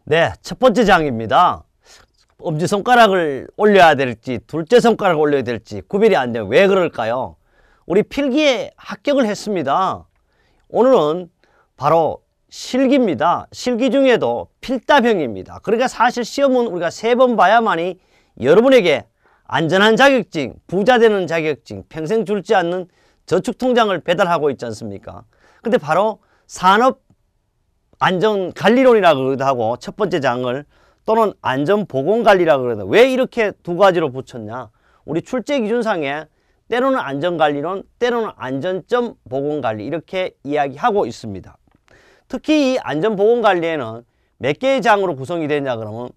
네, 첫 번째 장입니다. 엄지손가락을 올려야 될지 둘째 손가락을 올려야 될지 구별이 안 돼요. 왜 그럴까요? 우리 필기에 합격을 했습니다. 오늘은 바로 실기입니다. 실기 중에도 필답형입니다. 그러니까 사실 시험은 우리가 3번 봐야만이 여러분에게 안전한 자격증, 부자 되는 자격증, 평생 줄지 않는 저축통장을 배달하고 있지 않습니까? 근데 바로 산업안전관리론이라고 그러기도 하고 첫 번째 장을 또는 안전보건관리라고 그러는데 왜 이렇게 두 가지로 붙였냐? 우리 출제기준상에 때로는 안전관리론, 때로는 안전점 보건관리 이렇게 이야기하고 있습니다. 특히 이 안전보건관리에는 몇 개의 장으로 구성이 되냐 그러면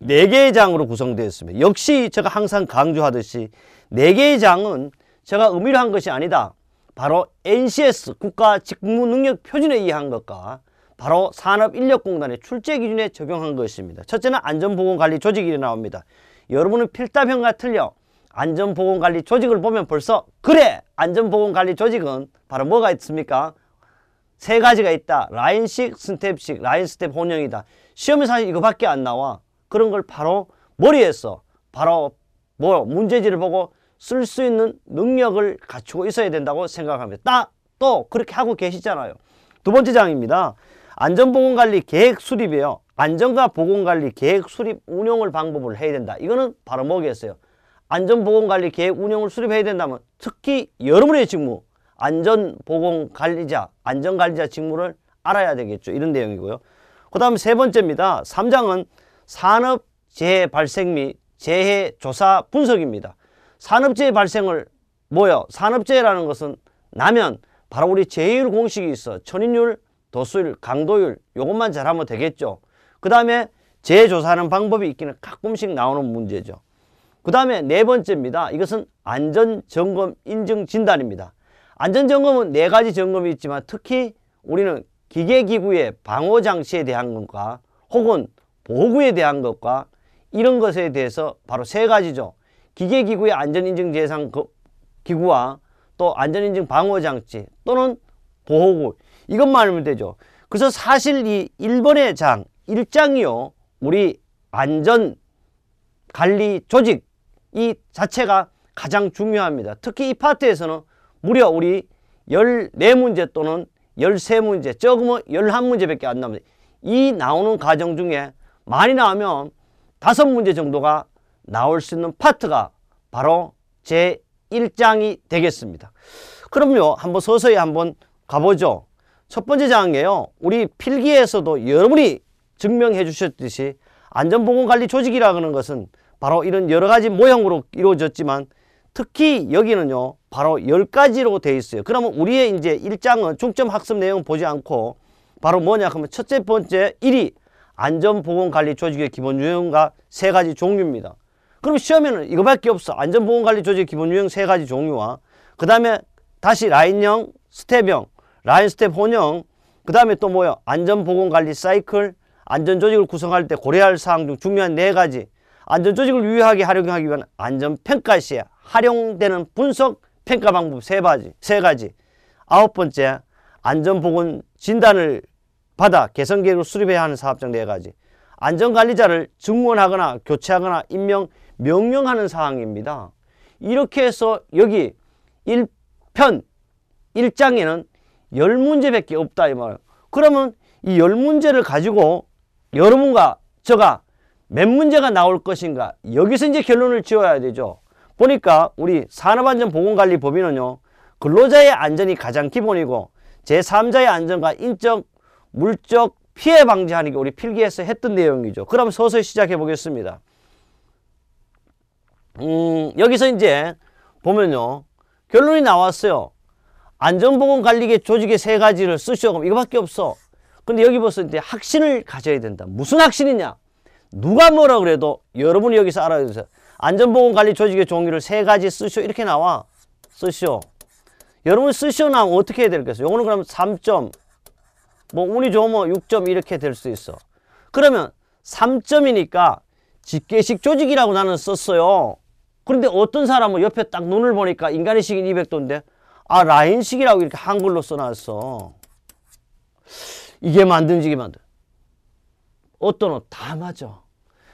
4개의 장으로 구성되어 있습니다. 역시 제가 항상 강조하듯이 4개의 장은 제가 의미로 한 것이 아니다. 바로 NCS 국가직무능력표준에 의한 것과 바로 산업인력공단의 출제기준에 적용한 것입니다. 첫째는 안전보건관리 조직이 나옵니다. 여러분은 필답형과 틀려 안전보건관리 조직을 보면 벌써 그래! 안전보건관리 조직은 바로 뭐가 있습니까? 3가지가 있다. 라인식, 스텝식, 라인 스텝 혼용이다. 시험에 사실 이거밖에 안 나와. 그런 걸 바로 머리에서 바로 문제지를 보고 쓸 수 있는 능력을 갖추고 있어야 된다고 생각합니다. 또 그렇게 하고 계시잖아요. 두 번째 장입니다. 안전보건관리 계획 수립이에요. 안전과 보건관리 계획 수립 운용을 방법을 해야 된다. 이거는 바로 뭐겠어요? 안전보건관리 계획 운용을 수립해야 된다면 특히 여러분의 직무 안전보건관리자, 안전관리자 직무를 알아야 되겠죠. 이런 내용이고요. 그 다음에 세 번째입니다. 3장은 산업재해 발생 및 재해 조사 분석입니다. 산업재해 발생을 산업재해라는 것은 나면 바로 우리 재해율 공식이 있어. 천인율, 도수율, 강도율 요것만 잘하면 되겠죠. 그 다음에 재해 조사하는 방법이 있기는 가끔씩 나오는 문제죠. 그 다음에 4번째입니다. 이것은 안전점검 인증 진단입니다. 안전점검은 4가지 점검이 있지만 특히 우리는 기계기구의 방호장치에 대한 것과 혹은 보호구에 대한 것과 이런 것에 대해서 바로 3가지죠. 기계기구의 안전인증 기구와 또 안전인증 방호장치 또는 보호구 이것만 알면 되죠. 그래서 사실 이 1번의 장 1장이요. 우리 안전관리 조직 이 자체가 가장 중요합니다. 특히 이 파트에서는 무려 우리 14문제 또는 13문제 적으면 11문제밖에 안 나옵니다. 이 나오는 과정 중에 많이 나오면 5문제 정도가 나올 수 있는 파트가 바로 제 1장이 되겠습니다. 그럼요. 한번 서서히 한번 가보죠. 첫 번째 장이에요. 우리 필기에서도 여러분이 증명해 주셨듯이 안전보건관리 조직이라고 하는 것은 바로 이런 여러 가지 모형으로 이루어졌지만 특히 여기는요. 바로 10가지로 되어 있어요. 그러면 우리의 이제 1장은 중점 학습 내용 보지 않고 바로 뭐냐 하면 첫째 번째 1위 안전보건관리 조직의 기본 유형과 3가지 종류입니다. 그럼 시험에는 이거밖에 없어. 안전보건관리 조직의 기본 유형 3가지 종류와 그 다음에 다시 라인형, 스텝형, 라인 스텝 혼형 그 다음에 또 뭐요? 안전보건관리 사이클, 안전조직을 구성할 때 고려할 사항 중 중요한 4가지 안전조직을 유효하게 활용하기 위한 안전평가 시에 활용되는 분석 평가 방법 3가지 9번째 안전보건 진단을 받아 개선 계획을 수립해야 하는 사업장 4가지 안전관리자를 증원하거나 교체하거나 임명, 명령하는 사항입니다. 이렇게 해서 여기 1편 1장에는 10문제밖에 없다 이 말이에요. 그러면 이 10문제를 가지고 여러분과 제가 몇 문제가 나올 것인가 여기서 이제 결론을 지어야 되죠. 보니까 우리 산업안전보건관리법인은요. 근로자의 안전이 가장 기본이고 제3자의 안전과 인적, 물적 피해 방지하는 게 우리 필기에서 했던 내용이죠. 그럼 서서히 시작해 보겠습니다. 여기서 이제 보면요. 결론이 나왔어요. 안전보건관리계 조직의 3가지를 쓰시오. 그럼 이거밖에 없어. 근데 여기 벌써 이제 확신을 가져야 된다. 무슨 확신이냐? 누가 뭐라 그래도 여러분이 여기서 알아야 돼요. 안전보건관리 조직의 종류를 3가지 쓰시오. 이렇게 나와. 쓰시오. 여러분 쓰시오 나오면 어떻게 해야 되겠어요? 요거는 그러면 3점, 뭐 운이 좋으면 6점 이렇게 될 수 있어. 그러면 3점이니까 직계식 조직이라고 나는 썼어요. 그런데 어떤 사람은 옆에 딱 눈을 보니까 인간의 식인 200도인데 아 라인식이라고 이렇게 한글로 써놨어. 이게 만든지 이게 만든. 어떤 옷 다 맞아.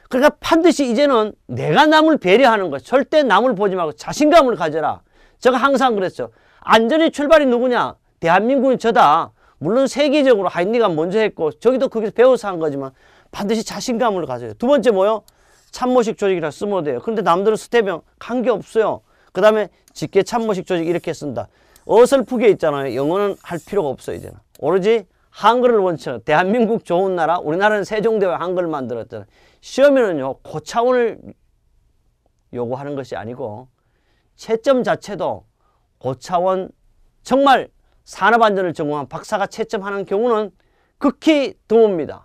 그러니까 반드시 이제는 내가 남을 배려하는 거, 절대 남을 보지 말고 자신감을 가져라. 제가 항상 그랬죠. 안전의 출발이 누구냐? 대한민국은 저다. 물론 세계적으로 하인리가 먼저 했고 저기도 거기서 배워서 한 거지만 반드시 자신감을 가져요. 두 번째 뭐요? 참모식 조직이라 쓰면 돼요. 그런데 남들은 스텝형 관계없어요. 그 다음에 직계 참모식 조직 이렇게 쓴다. 어설프게 있잖아요. 영어는 할 필요가 없어요. 이제는 오로지 한글을 원칙으로. 대한민국 좋은 나라, 우리나라는 세종대왕 한글을 만들었잖아요. 시험에는요 고차원을 요구하는 것이 아니고 채점 자체도 고차원, 정말 산업안전을 전공한 박사가 채점하는 경우는 극히 드뭅니다.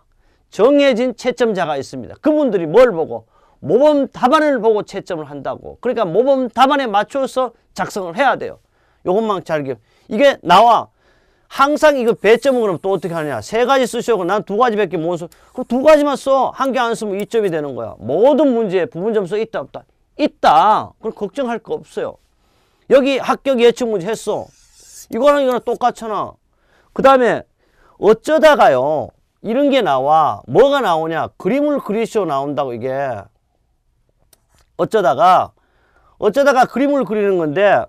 정해진 채점자가 있습니다. 그분들이 뭘 보고? 모범 답안을 보고 채점을 한다고. 그러니까 모범 답안에 맞춰서 작성을 해야 돼요. 요것만 잘 기억. 이게 나와. 항상 이거 배점은 그럼 또 어떻게 하느냐? 세 가지 쓰시고 난 두 가지밖에 못 써. 그럼 두 가지만 써. 한 개 안 쓰면 2점이 되는 거야. 모든 문제에 부분 점수 있다 없다? 있다. 그럼 걱정할 거 없어요. 여기 합격 예측 문제 했어. 이거랑 똑같잖아. 그 다음에 어쩌다가요. 이런 게 나와. 뭐가 나오냐? 그림을 그리시오 나온다고 이게. 어쩌다가 그림을 그리는 건데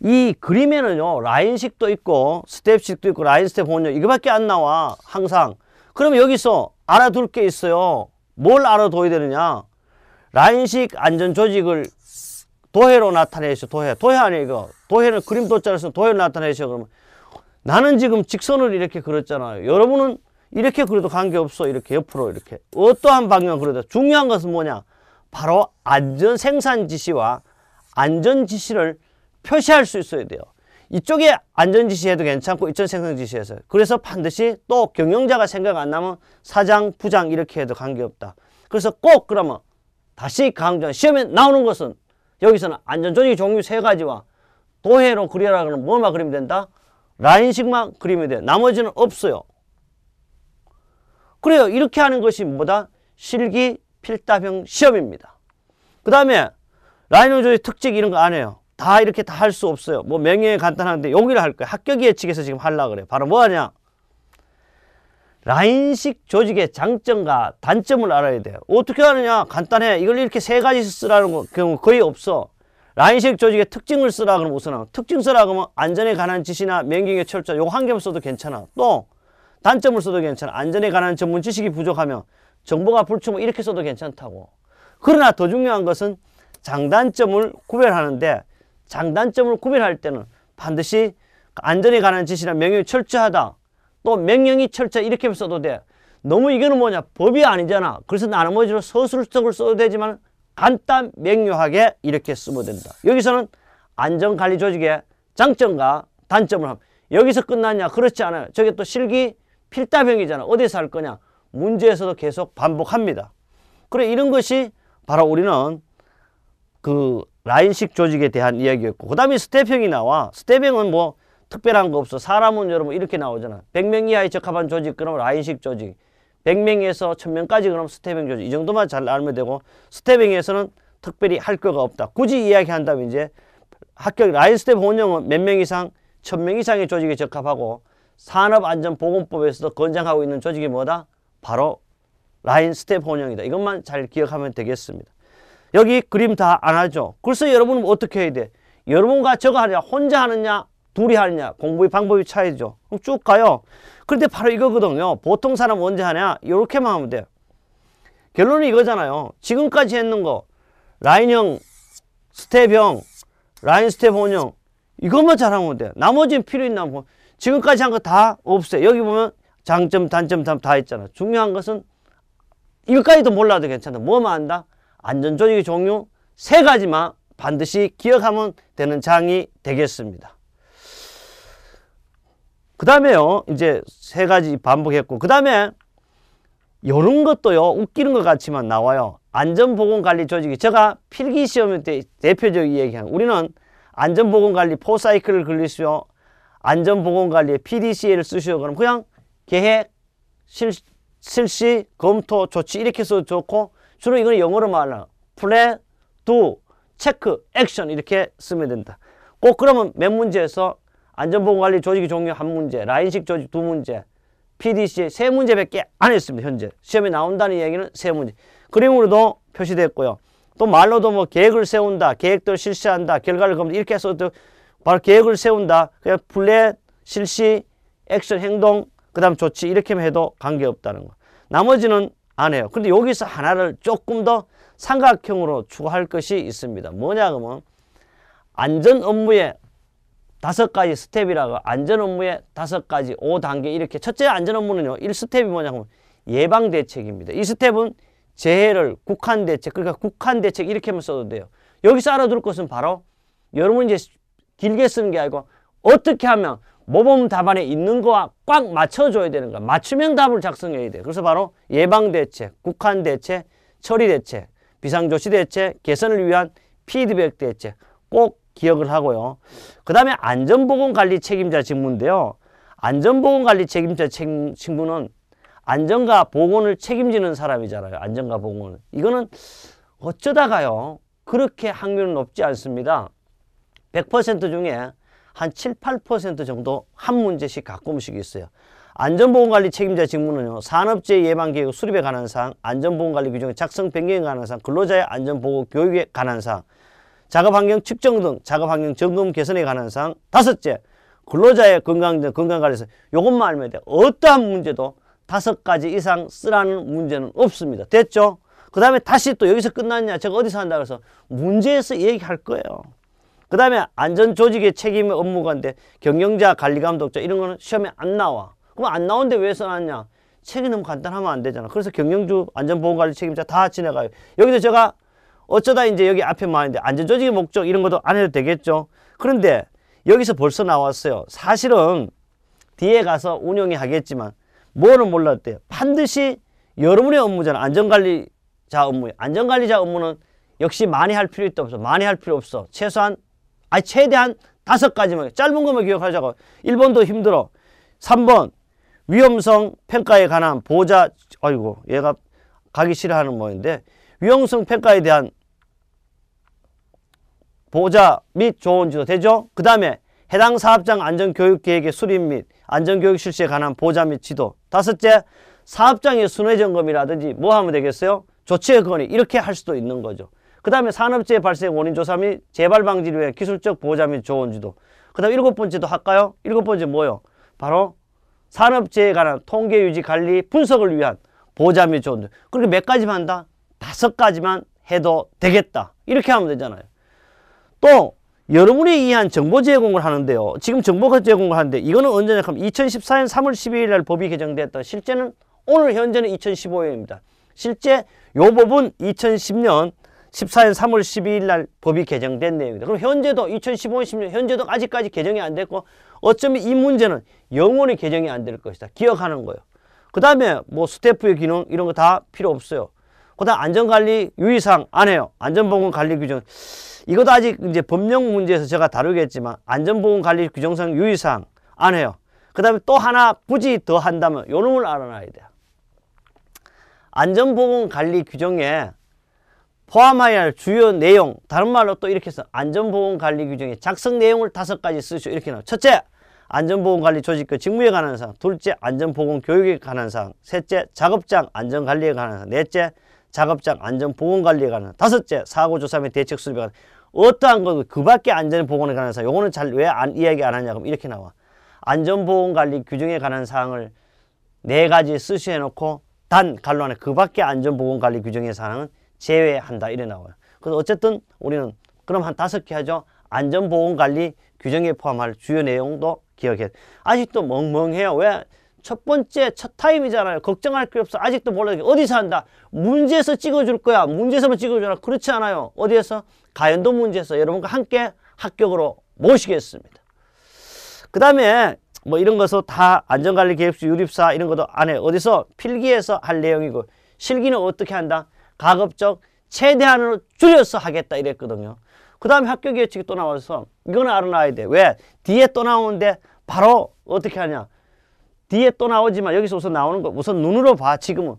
이 그림에는요 라인식도 있고 스텝식도 있고 라인 스텝 본요 이거밖에 안 나와 항상. 그러면 여기서 알아둘 게 있어요. 뭘 알아둬야 되느냐? 라인식 안전 조직을 도해로 나타내시오. 도해 아니에요 이거. 도해는 그림 도자를 써서 도해로 나타내시오. 그러면 나는 지금 직선을 이렇게 그렸잖아요. 여러분은 이렇게 그려도 관계없어. 이렇게 옆으로 이렇게 어떠한 방향 그려도. 중요한 것은 뭐냐? 바로 안전 생산 지시와 안전 지시를 표시할 수 있어야 돼요. 이쪽에 안전 지시해도 괜찮고 이쪽 생산 지시해서. 그래서 반드시 또 경영자가 생각 안 나면 사장, 부장 이렇게 해도 관계없다. 그래서 꼭 그러면 다시 강조한 시험에 나오는 것은 여기서는 안전조직 종류 세 가지와 도해로 그려라 그러면 뭐만 그리면 된다? 라인식만 그리면 돼요. 나머지는 없어요. 그래요. 이렇게 하는 것이 뭐다? 실기 필답형 시험입니다. 그 다음에 라인형 조직 특징 이런 거 안 해요. 다 이렇게 다 할 수 없어요. 뭐 명령이 간단한데 여기를 할 거예요. 합격 예측에서 지금 하려고 그래요. 바로 뭐 하냐? 라인식 조직의 장점과 단점을 알아야 돼요. 어떻게 하느냐? 간단해. 이걸 이렇게 세 가지 쓰라는 경우 거의 없어. 라인식 조직의 특징을 쓰라 그러면 우선 특징 쓰라 그러면 안전에 관한 지시나 명령의 철저 요거 한 개만 써도 괜찮아. 또 단점을 써도 괜찮아. 안전에 관한 전문 지식이 부족하면 정보가 불충분 이렇게 써도 괜찮다고. 그러나 더 중요한 것은 장단점을 구별하는데 장단점을 구별할 때는 반드시 안전에 관한 지시나 명령이 철저하다. 또 명령이 철저하 이렇게 써도 돼. 너무 이거는 뭐냐? 법이 아니잖아. 그래서 나머지로 서술적으로 써도 되지만 간단 명료하게 이렇게 쓰면 된다. 여기서는 안전관리 조직의 장점과 단점을 합니다. 여기서 끝났냐? 그렇지 않아요. 저게 또 실기 필답형이잖아. 어디서 할 거냐? 문제에서도 계속 반복합니다. 그래 이런 것이 바로 우리는 그 라인식 조직에 대한 이야기였고, 그 다음에 스텝형이 나와. 스텝형은 뭐 특별한 거 없어. 사람은 여러분 이렇게 나오잖아. 100명 이하에 적합한 조직 그러면 라인식 조직, 100명에서 1000명까지 그러면 스텝형 조직. 이 정도만 잘 알면 되고, 스텝형에서는 특별히 할 거가 없다. 굳이 이야기한다면 이제 합격 라인 스텝 혼용은 몇 명 이상, 1000명 이상의 조직에 적합하고 산업안전보건법에서도 권장하고 있는 조직이 뭐다? 바로 라인 스텝 혼용이다. 이것만 잘 기억하면 되겠습니다. 여기 그림 다 안 하죠. 그래서 여러분은 어떻게 해야 돼? 여러분과 저거 하느냐, 혼자 하느냐, 둘이 하느냐, 공부의 방법이 차이죠. 그럼 쭉 가요. 그런데 바로 이거거든요. 보통 사람 언제 하냐? 이렇게만 하면 돼요. 결론은 이거잖아요. 지금까지 했는 거 라인형, 스텝형, 라인 스텝 혼용 이것만 잘하면 돼요. 나머지는 필요 있나 뭐 지금까지 한 거 다 없어요. 여기 보면 장점, 단점 다 있잖아. 중요한 것은 이것까지도 몰라도 괜찮다. 뭐만 한다? 안전조직의 종류 세 가지만 반드시 기억하면 되는 장이 되겠습니다. 그 다음에요, 이제 세 가지 반복했고, 그 다음에 이런 것도요, 웃기는 것 같지만 나와요. 안전보건관리 조직이, 제가 필기시험 때 대표적인 얘기하는, 우리는 안전보건관리 포사이클을 그리시오, 안전보건관리에 PDCA를 쓰시오. 그럼 그냥 계획, 실시, 검토, 조치 이렇게 써도 좋고, 주로 이건 영어로 말하는 플랜, 두, 체크, 액션 이렇게 쓰면 된다. 꼭 그러면 몇 문제에서 안전보건관리 조직의 종류 한 문제, 라인식 조직 두 문제, PDCA 세 문제밖에 안 했습니다. 현재 시험에 나온다는 얘기는 세 문제. 그림으로도 표시됐고요. 또 말로도 뭐 계획을 세운다, 계획들 실시한다, 결과를 검토 이렇게 해서 또 바로 계획을 세운다. 그냥 플랜, 실시, 액션, 행동, 그 다음 조치 이렇게만 해도 관계없다는 거. 나머지는 안 해요. 근데 여기서 하나를 조금 더 삼각형으로 추가할 것이 있습니다. 뭐냐 그러면 안전 업무의 5가지 스텝이라고 안전 업무의 5가지 5단계 이렇게 첫째 안전 업무는요. 1스텝이 뭐냐면 예방 대책입니다. 이 스텝은 재해를 국한 대책 그러니까 국한 대책 이렇게만 써도 돼요. 여기서 알아둘 것은 바로 여러분이 이제 길게 쓰는 게 아니고 어떻게 하면 모범 답안에 있는 거와 꽉 맞춰줘야 되는 거야. 맞춤형 답을 작성해야 돼. 그래서 바로 예방 대책, 국한 대책, 처리 대책, 비상조치 대책, 개선을 위한 피드백 대책 꼭 기억을 하고요. 그 다음에 안전보건관리 책임자 직무인데요. 안전보건관리 책임자 직무는 안전과 보건을 책임지는 사람이잖아요. 안전과 보건을. 이거는 어쩌다가요. 그렇게 확률은 높지 않습니다. 100% 중에 한 7, 8% 정도 한 문제씩 가끔씩 있어요. 안전보건관리 책임자 직무는요. 산업재해 예방계획 수립에 관한 사항, 안전보건관리 규정 작성 변경에 관한 사항, 근로자의 안전보호 교육에 관한 사항, 작업환경 측정 등 작업환경 점검 개선에 관한 사항. 5째, 근로자의 건강관리에서 이것만 알면 돼요. 어떠한 문제도 5가지 이상 쓰라는 문제는 없습니다. 됐죠? 그 다음에 다시 또 여기서 끝났냐? 제가 어디서 한다 그래서 문제에서 얘기할 거예요. 그 다음에 안전조직의 책임의 업무가인데 경영자, 관리감독자 이런 거는 시험에 안 나와. 그럼 안 나오는데 왜 써놨냐? 책이 너무 간단하면 안 되잖아. 그래서 경영주, 안전보건관리 책임자 다 지나가요. 여기서 제가 어쩌다 이제 여기 앞에 말인데 안전조직의 목적 이런 것도 안 해도 되겠죠. 그런데 여기서 벌써 나왔어요. 사실은 뒤에 가서 운영이 하겠지만 뭐는 몰랐대요. 반드시 여러분의 업무잖아. 안전관리자 업무. 안전관리자 업무는 역시 많이 할 필요도 없어. 많이 할 필요 없어. 최소한 최대한 5가지만 짧은 것만 기억하자고. 1번도 힘들어. 3번 위험성 평가에 관한 보호자 아이고 얘가 가기 싫어하는 모양인데 위험성 평가에 대한 보호자 및 조언 지도 되죠? 그 다음에 해당 사업장 안전교육계획의 수립 및 안전교육 실시에 관한 보호자 및 지도. 5째 사업장의 순회점검이라든지 뭐 하면 되겠어요? 조치의 건의 이렇게 할 수도 있는 거죠. 그 다음에 산업재해 발생 원인 조사 및 재발 방지를 위한 기술적 보호자 및 조언 지도. 그 다음에 7번째도 할까요? 7번째 뭐요? 바로 산업재해에 관한 통계 유지 관리 분석을 위한 보호자 및 조언 지도. 그렇게 몇 가지만 한다? 5가지만 해도 되겠다. 이렇게 하면 되잖아요. 또 여러분이 이해한 정보 제공을 하는데요. 지금 정보 제공을 하는데 이거는 언제냐 하면 2014년 3월 12일 날 법이 개정됐다. 실제는 오늘 현재는 2015년입니다. 실제 요 법은 2010년 14년 3월 12일 날 법이 개정된 내용입니다. 그럼 현재도 2015년 10년 현재도 아직까지 개정이 안 됐고 어쩌면 이 문제는 영원히 개정이 안 될 것이다. 기억하는 거예요. 그 다음에 뭐 스태프의 기능 이런 거 다 필요 없어요. 그 다음 안전관리 유의사항 안 해요. 안전보건관리 규정 이것도 아직 이제 법령 문제에서 제가 다루겠지만 안전보건관리 규정상 유의사항 안 해요. 그 다음에 또 하나 굳이 더 한다면 요 놈을 알아놔야 돼요. 안전보건관리 규정에 포함해야 할 주요 내용 다른 말로 또 이렇게 해서 안전보건관리 규정의 작성 내용을 5가지 쓰시오. 이렇게 나와요. 첫째 안전보건관리 조직과 직무에 관한 사항. 둘째 안전보건교육에 관한 사항. 셋째 작업장 안전관리에 관한 사항. 넷째 작업장 안전보건관리에 관한 사항. 5째 사고조사 및 대책 수립에 관한 어떠한 것 그 밖에 안전보건에 관한 사항. 요거는 잘 왜 이야기 안 하냐 그럼 이렇게 나와. 안전보건관리 규정에 관한 사항을 4가지 쓰시해 놓고 단 갈로 안에 그 밖에 안전보건관리 규정의 사항은 제외한다 이래 나와요. 그래서 어쨌든 우리는 그럼 한 5개 하죠. 안전보건관리 규정에 포함할 주요 내용도 기억해. 아직도 멍멍해요. 왜? 첫 번째 첫 타임이잖아요. 걱정할 필요 없어. 아직도 몰라요. 어디서 한다? 문제에서 찍어줄 거야. 문제에서만 찍어주라. 그렇지 않아요. 어디에서? 가연도 문제에서 여러분과 함께 합격으로 모시겠습니다. 그 다음에 뭐 이런 것도 다 안전관리 계획서 유립사 이런 것도 안 해요. 어디서? 필기에서 할 내용이고 실기는 어떻게 한다? 가급적 최대한으로 줄여서 하겠다 이랬거든요. 그 다음에 합격 예측이 또 나와서 이거는 알아놔야 돼. 왜? 뒤에 또 나오는데 바로 어떻게 하냐. 뒤에 또 나오지만 여기서 우선 나오는 거 우선 눈으로 봐. 지금은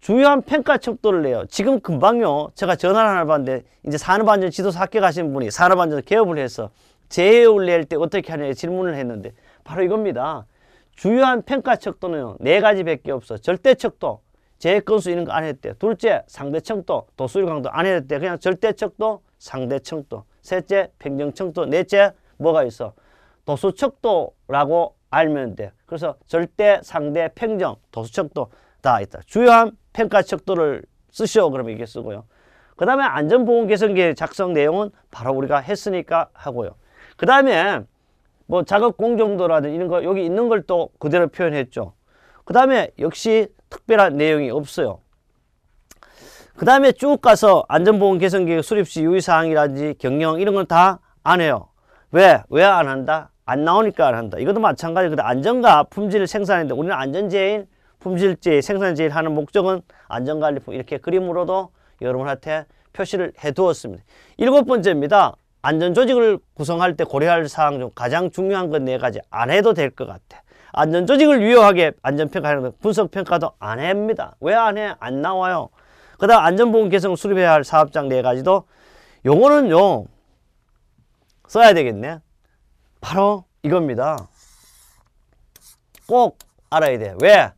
주요한 평가 척도를 내요. 지금 금방요. 제가 전화를 하나 받는데 이제 산업안전 지도사 합격하신 분이 산업안전 개업을 해서 재해율 낼 때 어떻게 하냐 질문을 했는데 바로 이겁니다. 주요한 평가 척도는 4가지밖에 없어. 절대 척도, 제해 건수 이런 거 안 했대. 둘째, 상대 척도, 도수율 강도 안 했대. 그냥 절대 척도, 상대 척도. 셋째, 평정 척도. 넷째, 뭐가 있어? 도수 척도라고 알면 돼. 그래서 절대, 상대, 평정, 도수 척도 다 있다. 주요한 평가 척도를 쓰시오. 그러면 이게 쓰고요. 그 다음에 안전보건 개선계획 작성 내용은 바로 우리가 했으니까 하고요. 그 다음에 뭐 작업 공정도라든지 이런 거 여기 있는 걸 또 그대로 표현했죠. 그 다음에 역시 특별한 내용이 없어요. 그 다음에 쭉 가서 안전보건 개선계획 수립시 유의사항이라든지 경영 이런 건 다 안 해요. 왜? 왜 안 한다? 안 나오니까 안 한다. 이것도 마찬가지로 안전과 품질을 생산하는데 우리는 안전제일, 품질제일, 생산제일 하는 목적은 안전관리품 이렇게 그림으로도 여러분한테 표시를 해두었습니다. 7번째입니다. 안전조직을 구성할 때 고려할 사항 중 가장 중요한 건 4가지. 안 해도 될 것 같아. 안전조직을 유효하게 안전평가하는 것, 분석평가도 안 합니다. 왜 안 해? 안 나와요. 그 다음 안전보건 개선을 수립해야 할 사업장 4가지도 요거는요 써야 되겠네. 바로 이겁니다. 꼭 알아야 돼. 왜?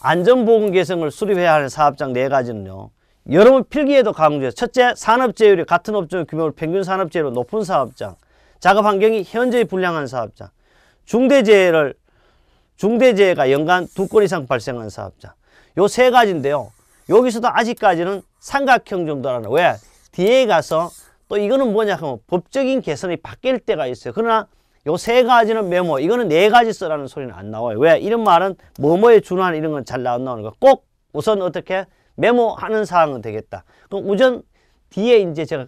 안전보건 개선을 수립해야 하는 사업장 4가지는요. 여러분 필기에도 강조해요. 첫째, 산업재율이 같은 업종 규모를 평균 산업재율로 높은 사업장. 작업환경이 현저히 불량한 사업장. 중대재해가 연간 2건 이상 발생한 사업장. 요 3가지인데요. 여기서도 아직까지는 삼각형 정도라는. 왜? 뒤에 가서 또 이거는 뭐냐 하면 법적인 개선이 바뀔 때가 있어요. 그러나 요 3가지는 메모. 이거는 4가지 써라는 소리는 안 나와요. 왜? 이런 말은 뭐뭐에 준하는 이런 건 잘 안 나오는 거. 꼭 우선 어떻게 메모하는 사항은 되겠다. 그럼 우선 뒤에 이제 제가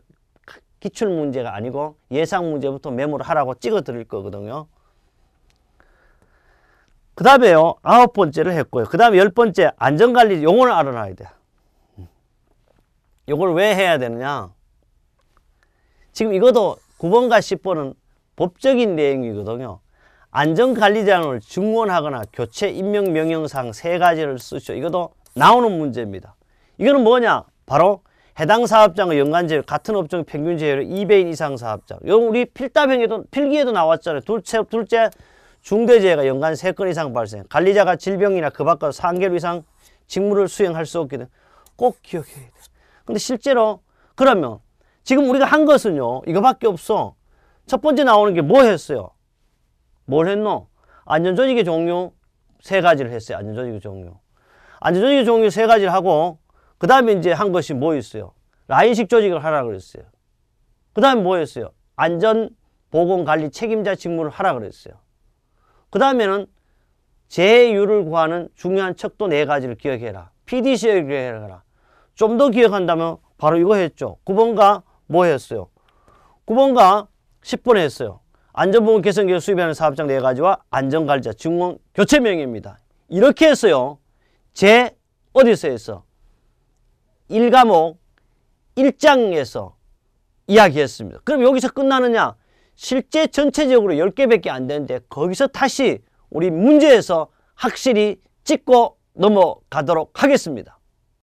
기출 문제가 아니고 예상 문제부터 메모를 하라고 찍어 드릴 거거든요. 그 다음에요. 9번째를 했고요. 그 다음에 10번째 안전관리 용어를 알아놔야 돼. 이걸 왜 해야 되느냐. 지금 이것도 9번과 10번은 법적인 내용이거든요. 안전관리자를 증원하거나 교체 임명 명령사항 3가지를 쓰시오. 이것도 나오는 문제입니다. 이거는 뭐냐? 바로 해당 사업장의 연간재율, 같은 업종 평균재율 2배인 이상 사업장. 이거 우리 필기에도 나왔잖아요. 둘째, 중대재해가 연간 3건 이상 발생. 관리자가 질병이나 그 밖으로 3개월 이상 직무를 수행할 수 없기 때문에 꼭 기억해야 돼. 근데 실제로 그러면 지금 우리가 한 것은요. 이거밖에 없어. 첫 번째 나오는 게 뭐 했어요? 뭘 했노? 안전조직의 종류 3가지를 했어요. 안전조직의 종류. 안전조직의 종류 3가지를 하고 그 다음에 이제 한 것이 뭐 있어요? 라인식 조직을 하라 그랬어요. 그 다음에 뭐 했어요? 안전보건관리 책임자 직무를 하라 그랬어요. 그 다음에는 재해율을 구하는 중요한 척도 4가지를 기억해라. PDC를 기억해라. 좀 더 기억한다면 바로 이거 했죠. 9번가 뭐 했어요? 9번가 10번 했어요. 안전보건 개선계획 수립하는 사업장 4가지와 안전관리자 증원 교체 명령입니다. 이렇게 했어요. 어디서 했어? 1과목 1장에서 이야기했습니다. 그럼 여기서 끝나느냐? 실제 전체적으로 10개밖에 안 되는데 거기서 다시 우리 문제에서 확실히 짚고 넘어가도록 하겠습니다.